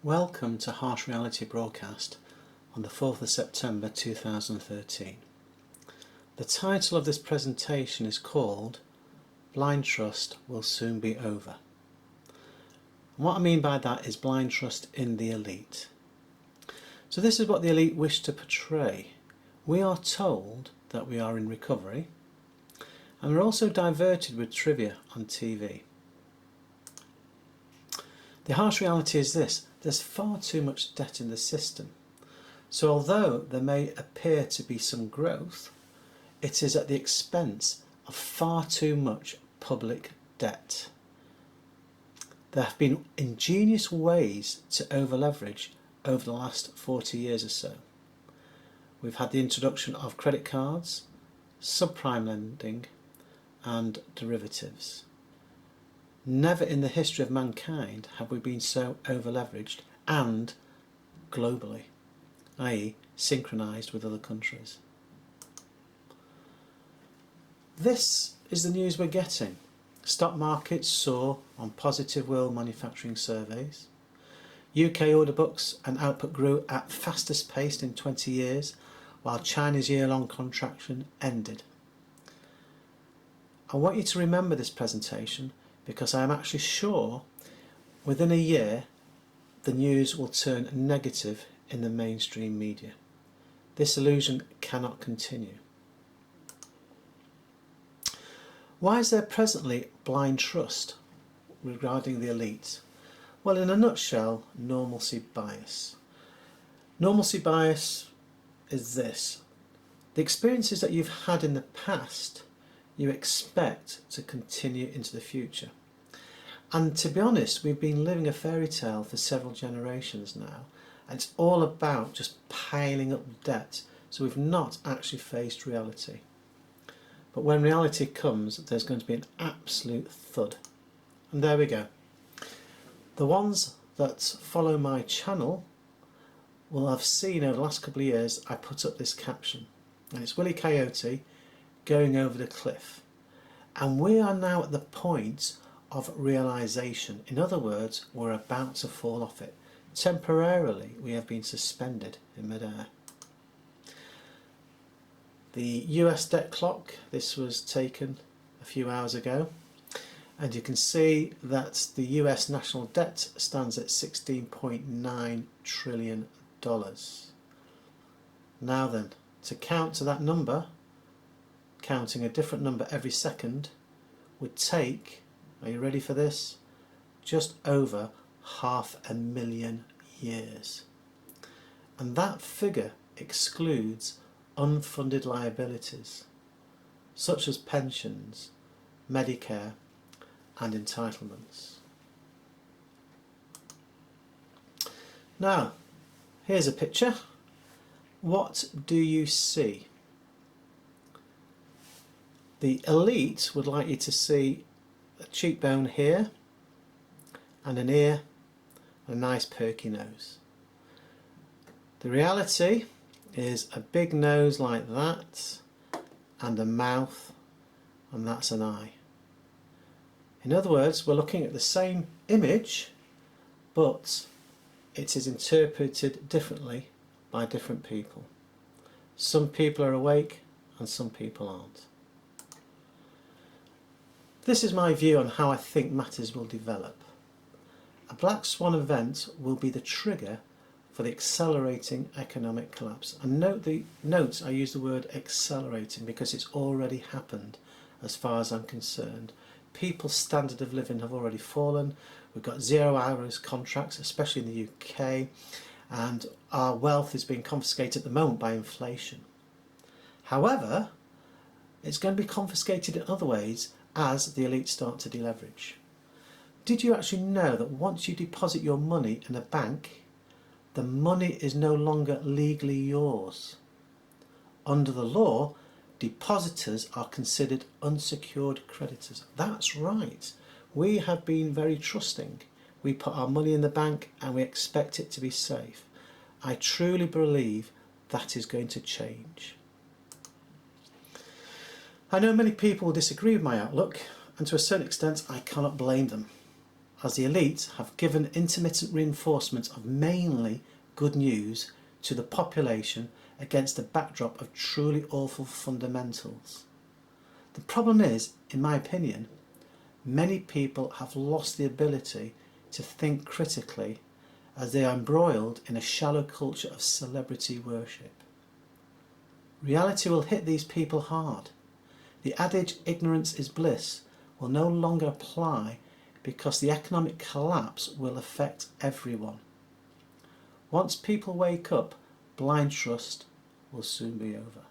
Welcome to Harsh Reality broadcast on the 4th of September 2013. The title of this presentation is called Blind Trust Will Soon Be Over. And what I mean by that is blind trust in the elite. So this is what the elite wish to portray. We are told that we are in recovery, and we're also diverted with trivia on TV. The harsh reality is this: there's far too much debt in the system. So although there may appear to be some growth, it is at the expense of far too much public debt. There have been ingenious ways to over-leverage over the last 40 years or so. We've had the introduction of credit cards, subprime lending and derivatives. Never in the history of mankind have we been so over-leveraged and globally, i.e. synchronised with other countries. This is the news we're getting. Stock markets soar on positive world manufacturing surveys. UK order books and output grew at fastest pace in 20 years, while China's year-long contraction ended. I want you to remember this presentation because I am actually sure within a year the news will turn negative in the mainstream media. This illusion cannot continue. Why is there presently blind trust regarding the elite? Well, in a nutshell, normalcy bias. Normalcy bias is this: the experiences that you've had in the past you expect to continue into the future. And to be honest, we've been living a fairy tale for several generations now, and it's all about just piling up debt, so we've not actually faced reality. But when reality comes, there's going to be an absolute thud. And there we go. The ones that follow my channel will have seen over the last couple of years I put up this caption, and it's Willie Coyote going over the cliff. And we are now at the point of realisation. In other words, we're about to fall off it. Temporarily we have been suspended in midair. The US debt clock, this was taken a few hours ago, and you can see that the US national debt stands at $16.9 trillion. Now then, to count to that number, counting a different number every second, would take, are you ready for this, just over 500,000 years. And that figure excludes unfunded liabilities such as pensions, Medicare and entitlements. Now, here's a picture. What do you see? The elite would like you to see a cheekbone here and an ear and a nice perky nose. The reality is a big nose like that and a mouth, and that's an eye. In other words, we're looking at the same image, but it is interpreted differently by different people. Some people are awake and some people aren't. This is my view on how I think matters will develop. A black swan event will be the trigger for the accelerating economic collapse. And note I use the word accelerating because it's already happened as far as I'm concerned. People's standard of living have already fallen. We've got 0 hours contracts, especially in the UK, and our wealth is being confiscated at the moment by inflation. However, it's going to be confiscated in other ways as the elite start to deleverage. Did you actually know that once you deposit your money in a bank, the money is no longer legally yours? Under the law, depositors are considered unsecured creditors. That's right. We have been very trusting. We put our money in the bank and we expect it to be safe. I truly believe that is going to change. I know many people will disagree with my outlook, and to a certain extent I cannot blame them. as the elite have given intermittent reinforcement of mainly good news to the population against a backdrop of truly awful fundamentals. The problem is, in my opinion, many people have lost the ability to think critically as they are embroiled in a shallow culture of celebrity worship. Reality will hit these people hard. The adage ignorance is bliss will no longer apply because the economic collapse will affect everyone. Once people wake up, blind trust will soon be over.